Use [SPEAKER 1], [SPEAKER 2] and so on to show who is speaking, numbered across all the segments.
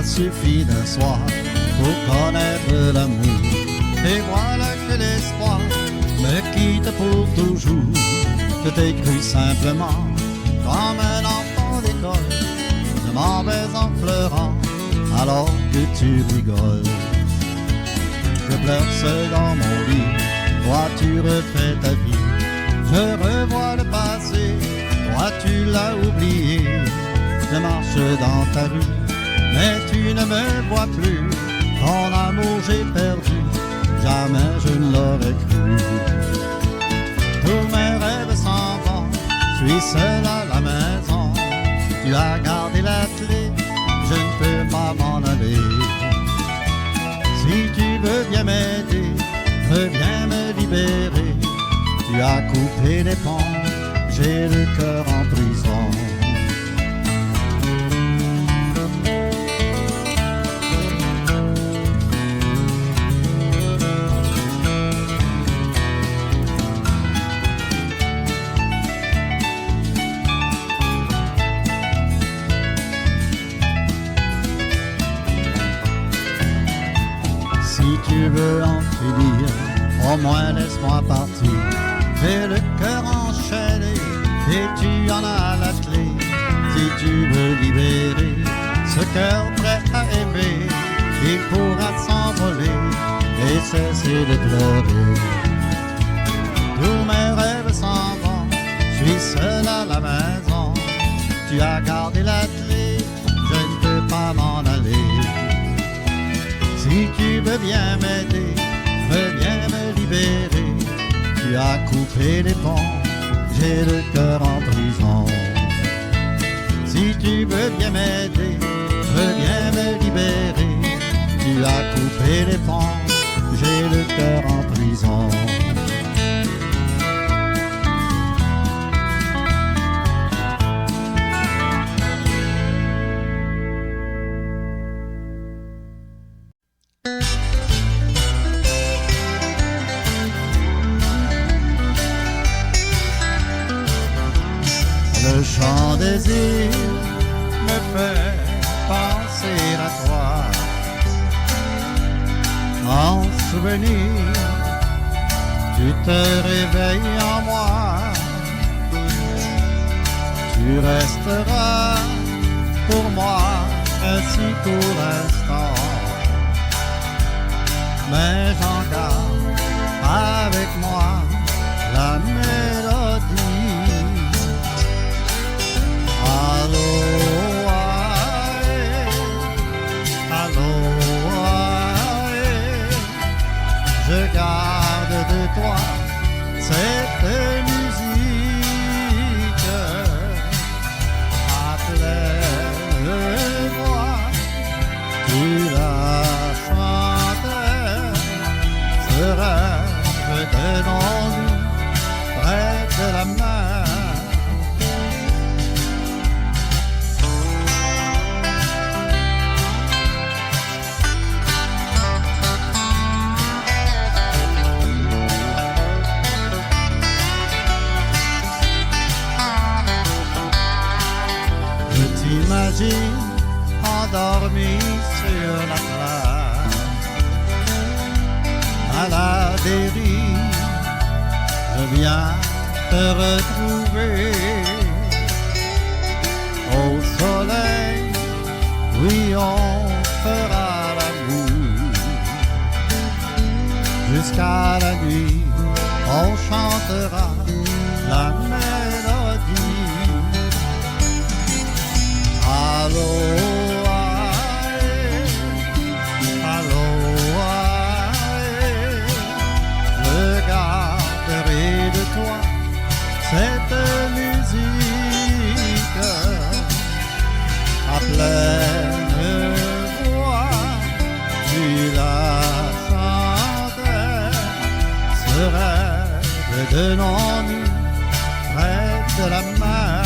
[SPEAKER 1] suffit d'un soir pour connaître l'amour. Et voilà que l'espoir me quitte pour toujours. Je t'ai cru simplement comme un enfant d'école. Je m'en vais en pleurant alors que tu rigoles. Je pleure seul dans mon lit, toi tu refais ta vie. Je revois le passé, toi tu l'as oublié. Je marche dans ta rue, mais tu ne me vois plus. Ton amour j'ai perdu, jamais je ne l'aurais cru. Tous mes rêves s'en vont, je suis seul à la maison. Tu as gardé la clé, je ne peux pas m'en aller. Si tu veux bien m'aider, reviens me libérer. Tu as coupé les ponts, j'ai le cœur en prison. Si tu veux en finir, au moins laisse-moi partir. J'ai le cœur enchaîné et tu en as la clé. Si tu veux libérer ce cœur prêt à aimer, il pourra s'envoler et cesser de pleurer. Tous mes rêves s'en vont, je suis seul à la maison. Tu as gardé la clé, je ne peux pas m'en aller. Si tu veux bien m'aider, reviens me libérer. Tu as coupé les ponts, j'ai le cœur en prison. Si tu veux bien m'aider, reviens me libérer. Tu as coupé les ponts, j'ai le cœur en prison. Le chant des îles me fait penser à toi. En souvenir, tu te réveilles en moi. Tu resteras pour moi ainsi pour l'instant. Mais j'en garde avec moi la mélodie. Je garde de toi cette musique à pleine voix. Tu la chantes, ce rêve de non-lui près de la mer. J'imagine endormi sur la plage, à la dérive, je viens te retrouver. Au soleil, oui on fera l'amour. Jusqu'à la nuit, on chantera la mélodie. Je garderai de toi cette musique à pleine voix. Tu la chantes, ce rêve de non-nu près de la mer.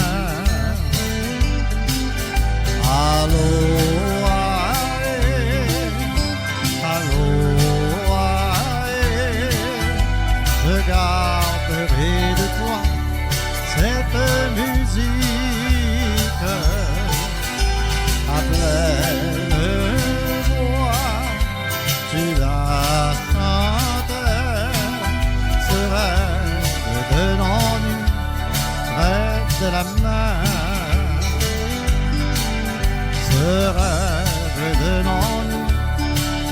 [SPEAKER 1] Je garderai de toi cette musique à pleine de la mer. Ce rêve de non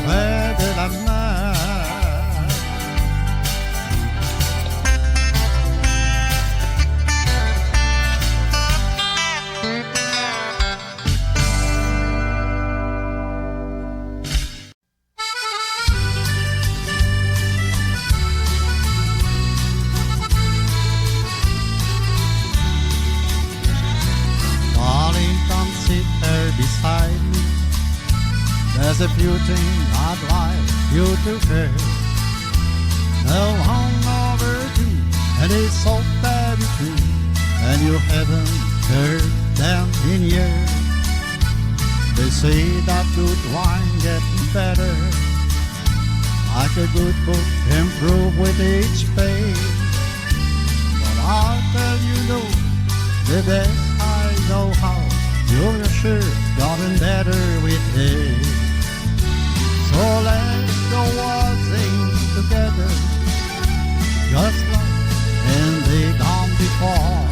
[SPEAKER 1] près de la mer. Beside me, there's a few things I'd like you to hear. They're long overdue, and it's so very true, and you haven't heard them in years. They say that good wine gets better, like a good book, improve with each page. But I'll tell you no, the best I know how. You're sure gotten better with age. So let's go waltzing together, just like in the gone before.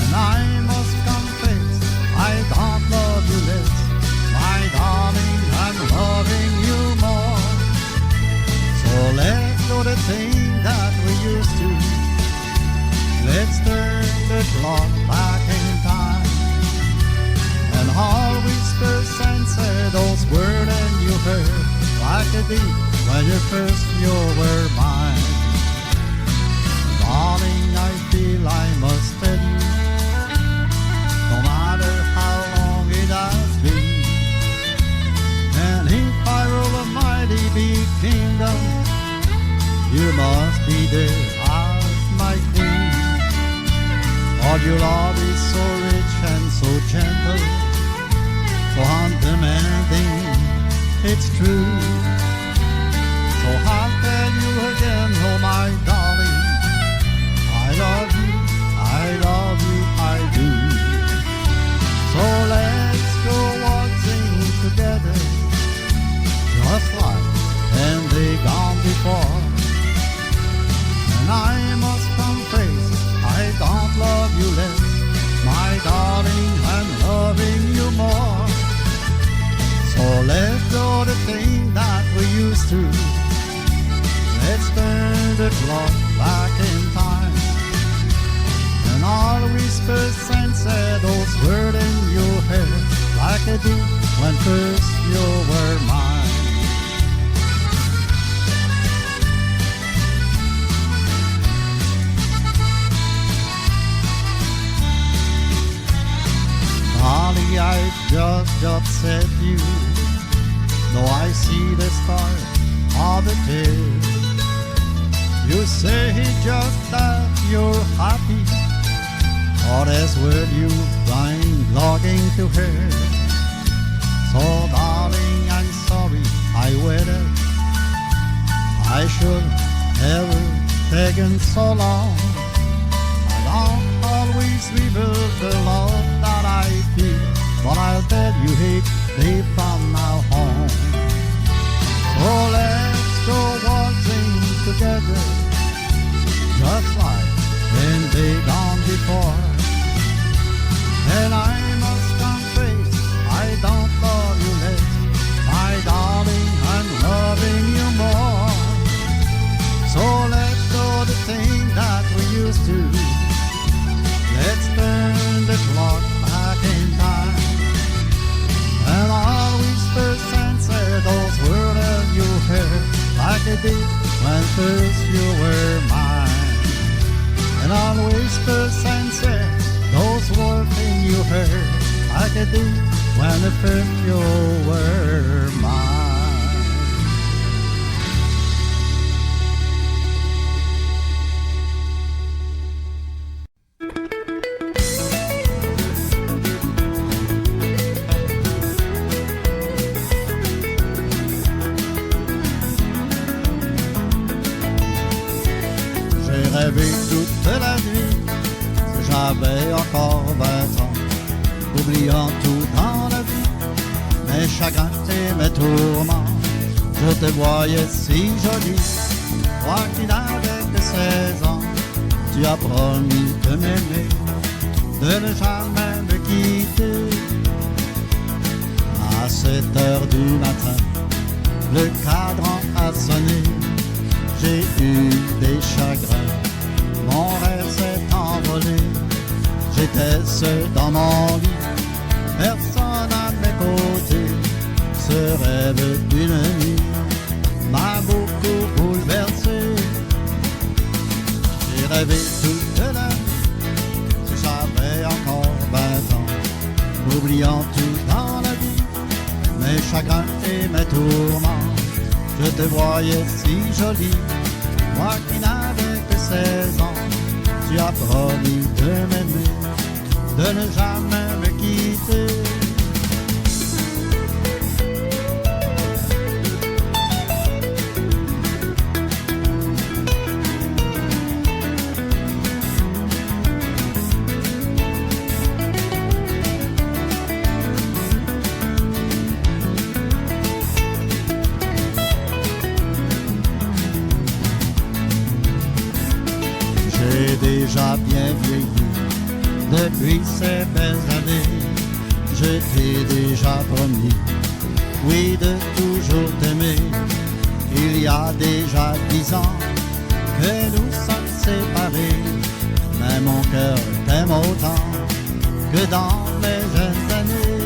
[SPEAKER 1] And I must confess, I don't love you less, my darling, I'm loving you more. So let's do the thing that we used to. Let's turn the clock back in time. And all whispers answer those words and you heard like a deep when you first you were mine. Darling, I feel I must tell you, no matter how long it has been. And if I rule a mighty big kingdom, you must be there as my queen. For your love is so rich and so gentle, so undemanding, it's true. So I'll tell you again, oh my darling, I love you, I love you, I do. So let's go waltzing together, just like when they gone before. And I must confess, I don't love you less, my darling, I'm loving you more. So let's do the thing that we used to. Let's turn the clock back in time. And all whispers answer those words in your head, like I did when first you were mine. Darling, I just upset you, though I see the start of the day. You say just that you're happy, or as well you find longing to hear. So darling, I'm sorry I waited, I should never taken so long. I don't always reveal the love that I feel, but I'll tell you it deep from now on. So let's go waltzing together, just like when they gone before. And I must confess, I don't love you less, my darling, I'm loving you more. So let's do the thing that we used to. Let's turn the clock back in time. And I'll whisper answer those words that you heard, like I did when first you were mine. And I'll whisper answer those words that you heard, like I did when first you were mine. Rêvé toute la nuit, si j'avais encore 20 ans, oubliant tout dans la vie, mes chagrins et mes tourments. Je te voyais si jolie, toi qui n'avais que 16 ans, Tu as promis de m'aimer, de ne jamais me quitter. À 7 heures du matin, le cadran a sonné. J'ai eu des chagrins, mon rêve s'est envolé. J'étais seul dans mon lit, personne à mes côtés. Ce rêve d'une nuit m'a beaucoup bouleversé. J'ai rêvé toute la nuit, si j'avais encore 20 ans, oubliant tout dans la vie, mes chagrins et mes tourments. Je te voyais si jolie, moi qui n'avais que 16 ans. Tu as promis de m'aimer, de ne jamais me quitter. J'ai déjà bien vieilli depuis ces belles années. Je t'ai déjà promis, oui, de toujours t'aimer. Il y a déjà 10 ans que nous sommes séparés, mais mon cœur t'aime autant que dans mes jeunes années.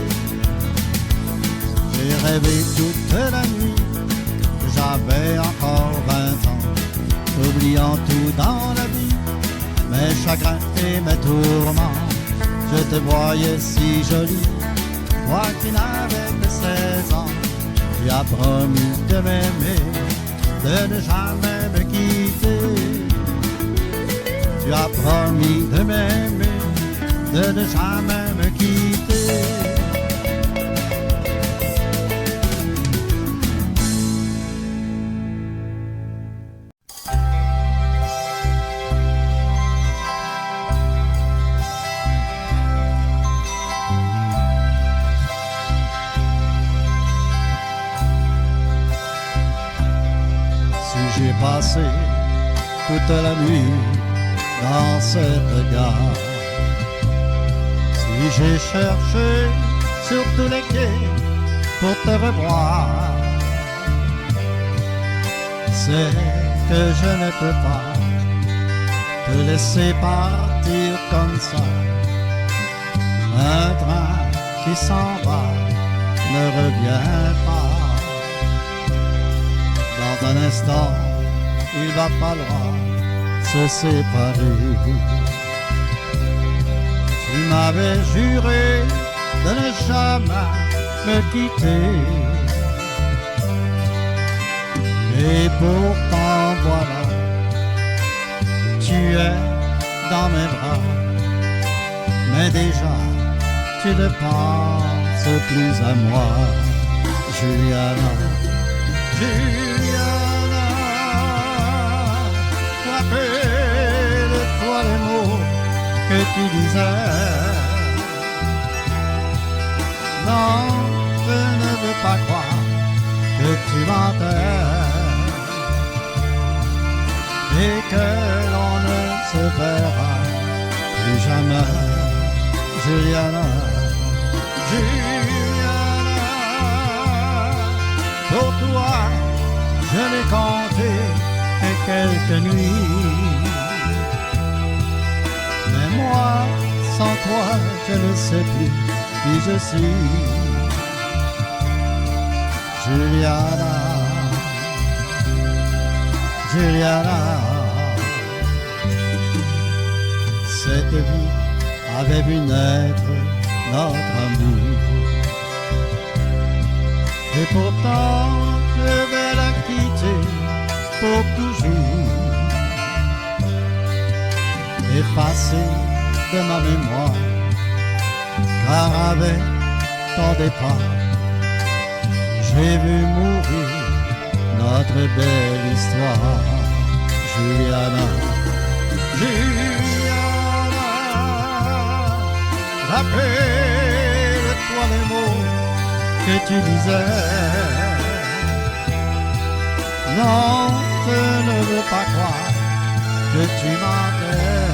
[SPEAKER 1] J'ai rêvé toute la nuit que j'avais encore 20 ans, oubliant tout dans la vie, mes chagrins et mes tourments. Je te voyais si jolie, toi qui n'avais que 16 ans. Tu as promis de m'aimer, de ne jamais me quitter. Tu as promis de m'aimer, de ne jamais me quitter. J'ai passé toute la nuit dans cette gare. Si j'ai cherché sur tous les quais pour te revoir, c'est que je ne peux pas te laisser partir comme ça. Un train qui s'en va ne revient pas. Dans un instant, il va falloir se séparer. Tu m'avais juré de ne jamais me quitter, et pourtant voilà, tu es dans mes bras, mais déjà tu ne penses plus à moi. Juliana, Juliana, rappelle-toi les mots que tu disais. Non, je ne veux pas croire que tu mentais et que l'on ne se verra plus jamais. Juliana, Juliana, pour toi, je n'ai compté que quelques nuits. Mais moi, sans toi, je ne sais plus qui je suis. Juliana, Juliana, cette vie avait vu naître notre amour. Et pourtant, je vais la quitter pour toujours, effacée de ma mémoire, car avec ton départ, j'ai vu mourir notre belle histoire. Juliana, Juliana, rappelle-toi les mots que tu disais. Non, je ne veux pas croire que tu mentais.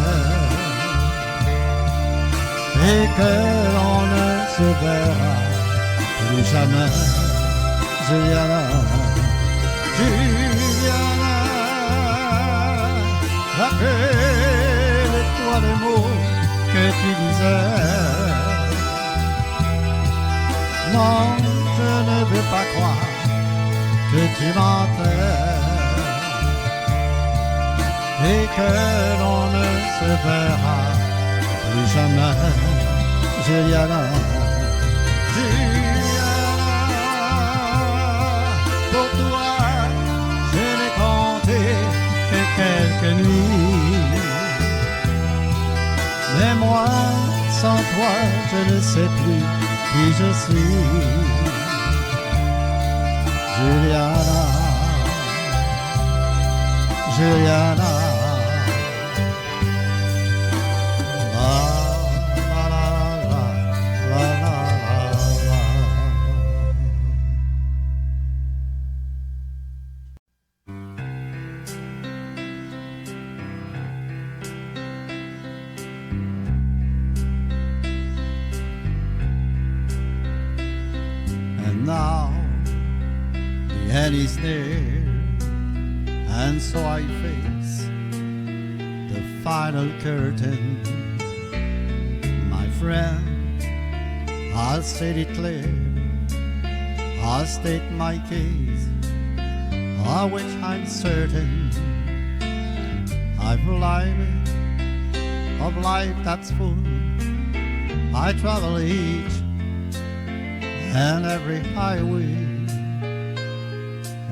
[SPEAKER 1] et que l'on ne se verra plus jamais. Juliana, Juliana, rappelle-toi les mots que tu disais. Non, je ne veux pas croire que tu mentais et que l'on ne se verra plus jamais. Juliana, Juliana, pour toi je n'ai compté que quelques nuits, mais moi sans toi je ne sais plus qui je suis. Juliana, Juliana. And now the end is near, and so I face the final curtain. My friend, I'll state it clear, I'll state my case, of which I'm certain. I've lived a life that's full. I travel each and every highway,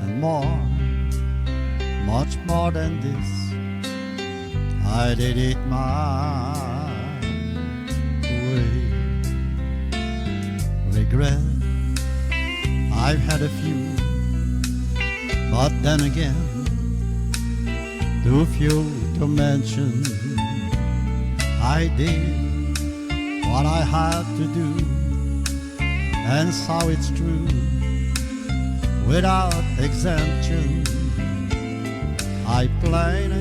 [SPEAKER 1] and more, much more than this, I did it my way. Regret, I've had a few, but then again, too few to mention. I did what I had to do, and so it's true, without exemption. I played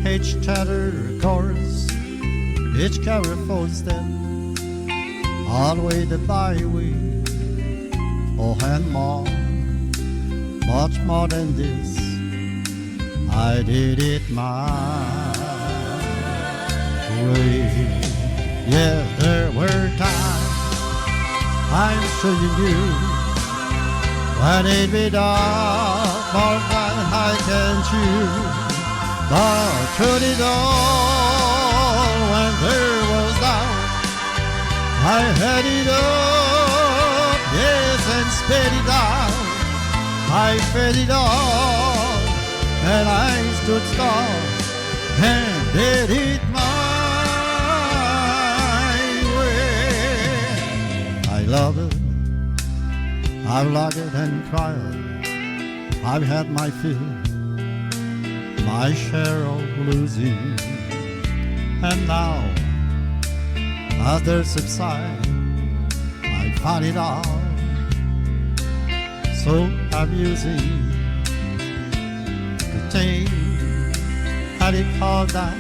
[SPEAKER 1] each tether chorus, each cover footstep, all the way the byway. Oh, and more, much more than this, I did it my way. Yeah, there were times I'm sure you knew when it be dark more than I can chew. But through it all, when there was doubt, I had it up, yes, and sped it out. I fed it all, and I stood tall and did it my way. I love it, I've loved it and cried, I've had my fill, my share of losing, and now, as they subside, I find it all so amusing to think had it all that,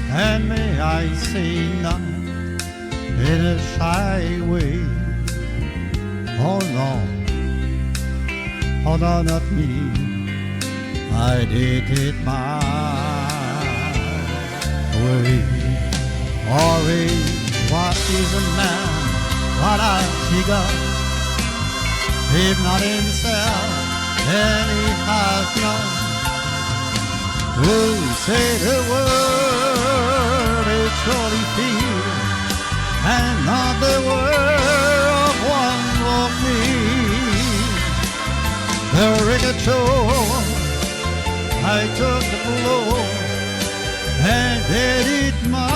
[SPEAKER 1] and may I say none in a shy way. Oh no, oh no, not me, I did it my way. Or what is a man, what has he got? If not himself, then he has none. To say the word it surely feels, and not the word of one like me. The ricochet, I took the blow and did it my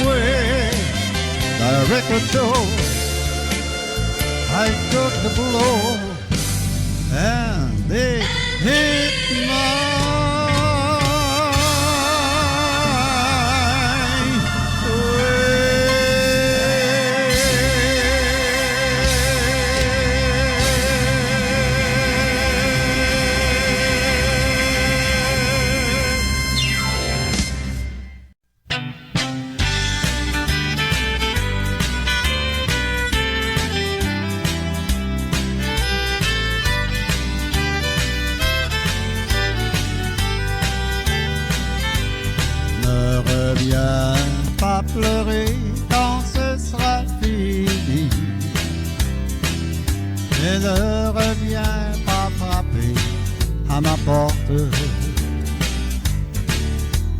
[SPEAKER 1] way. The ricochet, I took the blow and they hit my way. à ma porte.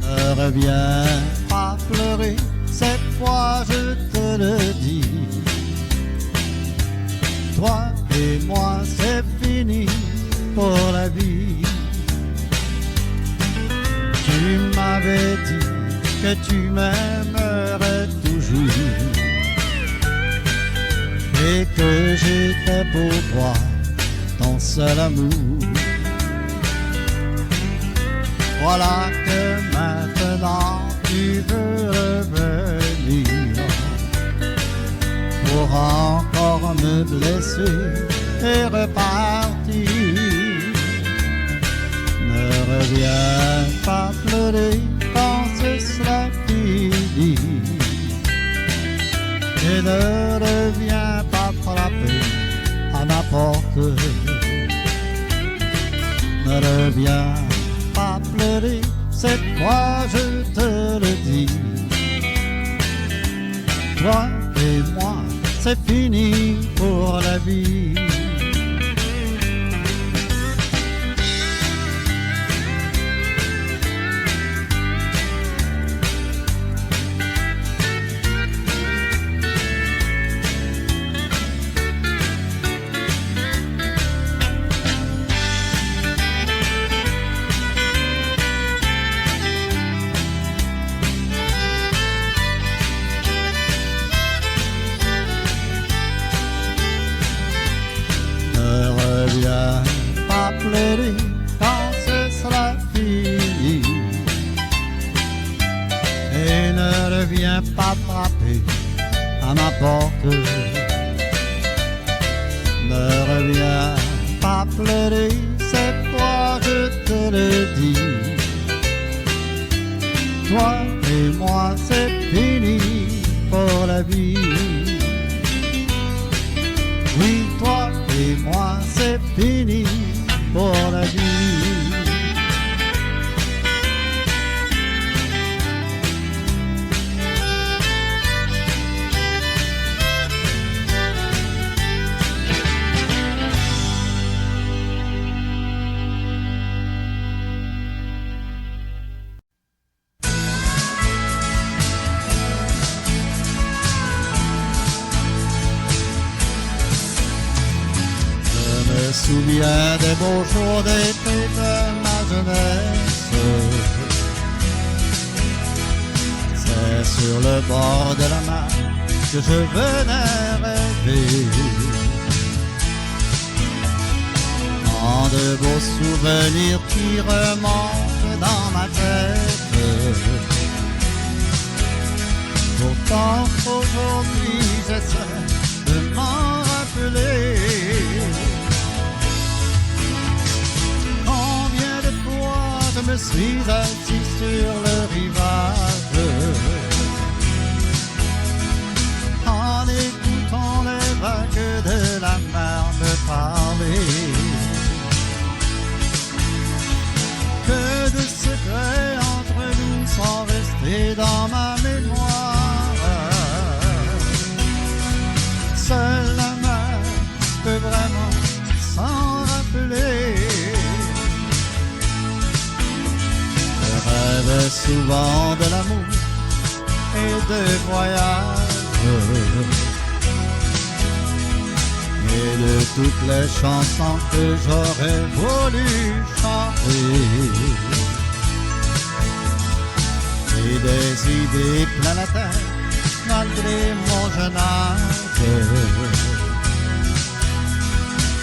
[SPEAKER 1] Ne reviens pas pleurer, cette fois je te le dis. Toi et moi c'est fini pour la vie. Tu m'avais dit que tu m'aimerais toujours et que j'étais pour toi ton seul amour. Voilà que maintenant tu veux revenir pour encore me blesser et repartir. Ne reviens pas pleurer quand ce sera fini et ne reviens pas frapper à ma porte. Ne reviens pas pleurer, cette fois je te le dis. Toi et moi, c'est fini pour la vie. Pas pleurer quand ce sera fini et ne reviens pas frapper à ma porte. Ne reviens pas pleurer, cette fois je te le dis. Toi et moi c'est fini pour la vie. Oui, toi et moi c'est fini pour la vie. Je me souviens des beaux jours d'été de ma jeunesse. C'est sur le bord de la mer que je venais rêver. Tant de beaux souvenirs qui remontent dans ma tête. Pourtant aujourd'hui j'essaie de m'en rappeler. Je me suis assis sur le rivage en écoutant les vagues de la mer me parler. Que de secrets entre nous sont restés dans ma mémoire. Seule la mer peut vraiment s'en rappeler. Je rêve souvent de l'amour et de voyages et de toutes les chansons que j'aurais voulu chanter et des idées plein la tête malgré mon jeune âge.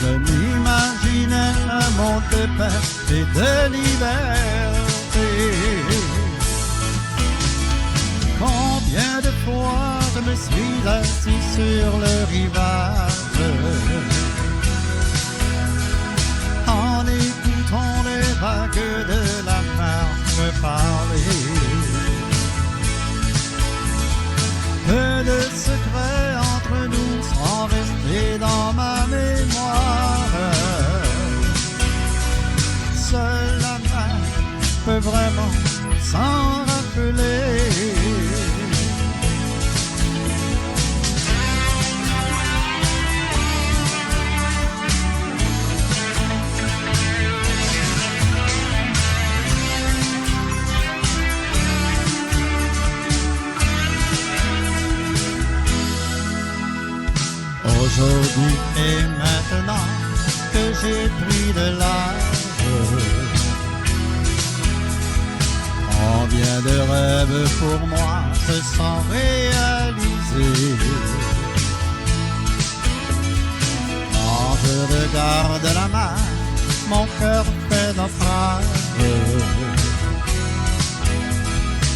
[SPEAKER 1] Je m'imaginais un monde de paix et de liberté. Combien de fois je me suis assis sur le rivage en écoutant les vagues de la mer me parler. Peu de secrets entre nous sont restés dans ma mémoire. Seule la mer peut vraiment s'en rappeler. debout. Et maintenant que j'ai pris de l'âge, combien de rêves pour moi se sont réalisés. Quand je regarde la mer, mon cœur fait naufrage.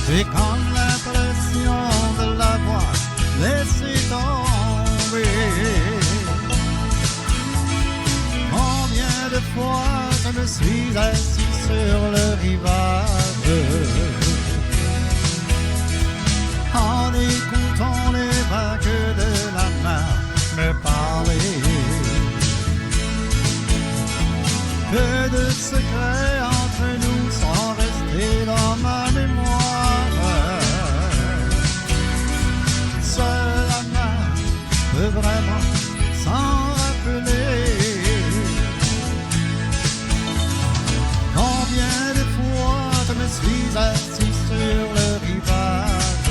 [SPEAKER 1] J'ai comme l'impression de l'avoir laissé tomber. Combien de fois je me suis assis sur le rivage en écoutant les vagues de la mer me parler. Que de secrets entre nous sont restés dans ma mémoire. Seule la mer peut vraiment s'en rappeler. Combien de fois je me suis assis sur le rivage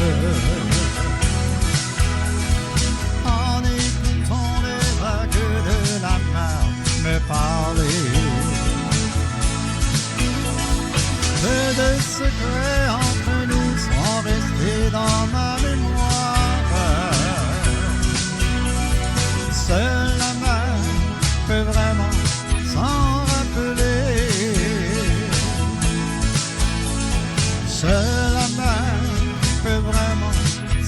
[SPEAKER 1] en écoutant les vagues de la mer me parler. Peu de secrets entre nous sont restés dans ma mémoire. Seule la mer peut vraiment s'en rappeler. Seule la mer peut vraiment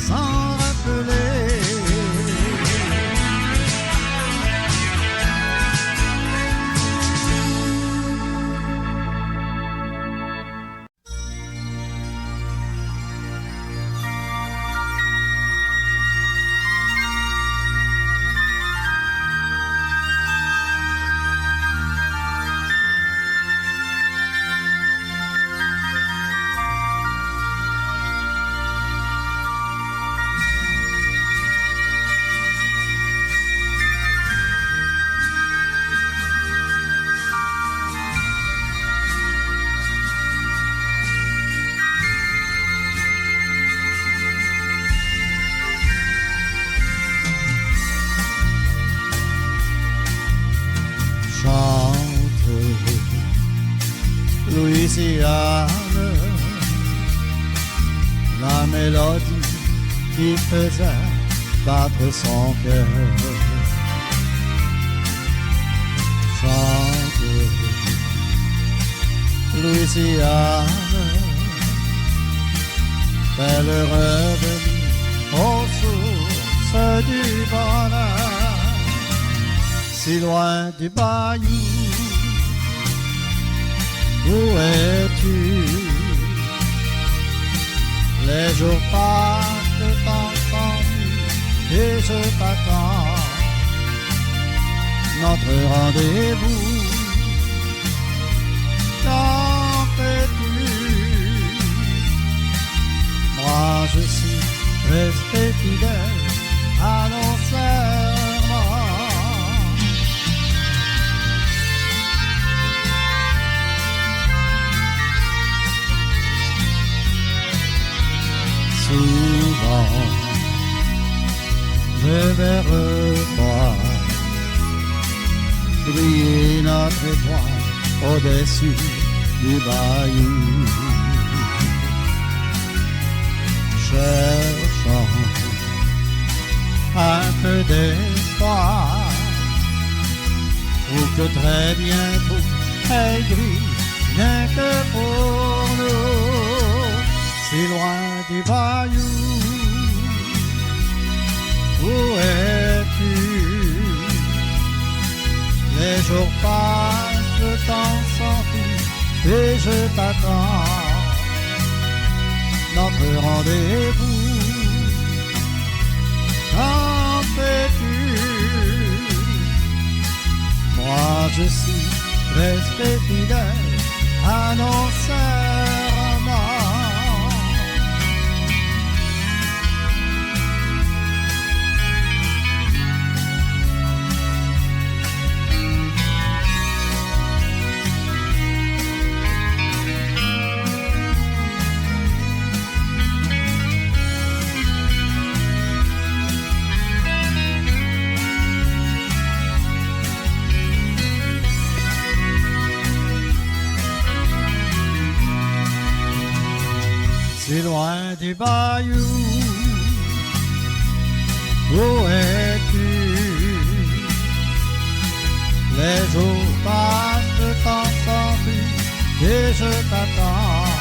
[SPEAKER 1] s'en rappeler. Louisiane, la mélodie qui faisait battre son cœur. Chante, Louisiane, belle revenue aux sources du bonheur, si loin du bayou. Où es-tu? Les jours passent sans tu et je t'attends. Notre rendez-vous, quand fais-tu? Moi je suis resté fidèle à nos serments. Souvent, je vais revoir briller notre étoile au-dessus du bayou. Cherchant un peu d'espoir pour que très bientôt elle brille rien que pour nous. Si loin du bayou, où es-tu? Les jours passent, le temps s'enfuit et je t'attends. Notre rendez-vous, quand fais-tu? Moi je suis resté fidèle à nos serments. si loin du bayou. Où es-tu? Les jours passent, le temps s'enfuit et je t'attends.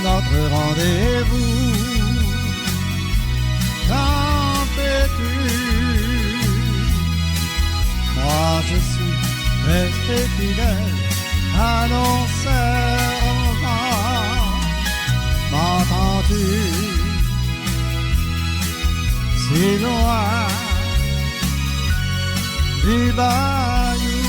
[SPEAKER 1] Notre rendez-vous, quand fais-tu? Moi je suis resté fidèle à nos serments. M'entends-tu? Si loin du bayou.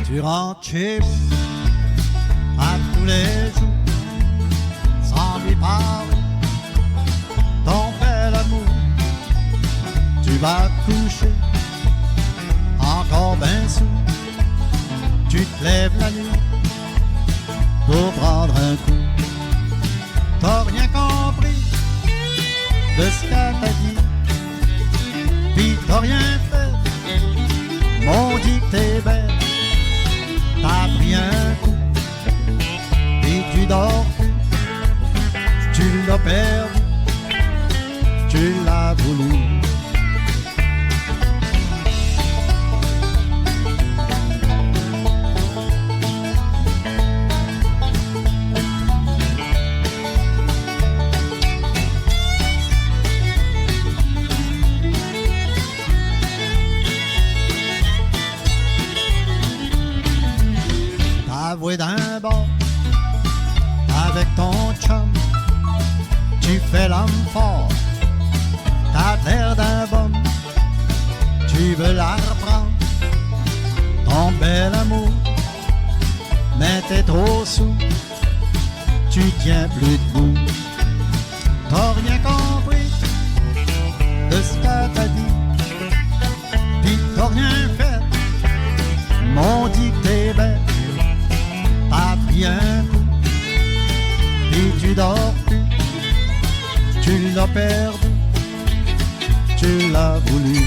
[SPEAKER 1] Tu rentres chez vous à tous les jours sans lui parler, t'en fais l'amour, tu vas te coucher encore ben sous, tu te lèves la nuit pour prendre un coup. T'as rien compris de ce qu'elle t'a dit, pis t'as rien fait, m'ont dit que t'es belle. T'as pris un coup, et tu dors plus, tu l'as perdu, tu l'as voulu. Avoué d'un bord avec ton chum, tu fais l'homme fort, t'as l'air d'un bum, tu veux la reprendre, ton bel amour, mais t'es trop sous, tu tiens plus debout. T'as rien compris de ce qu'elle t'a dit, pis t'as rien fait, m'ont dit que t'es belle. T'as pris un coup, et tu dors plus, tu l'as perdu, tu l'as voulu,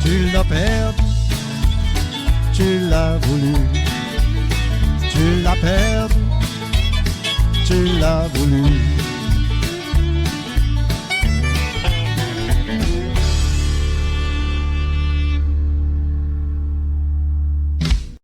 [SPEAKER 1] tu l'as perdu, tu l'as voulu, tu l'as perdu, tu l'as voulu.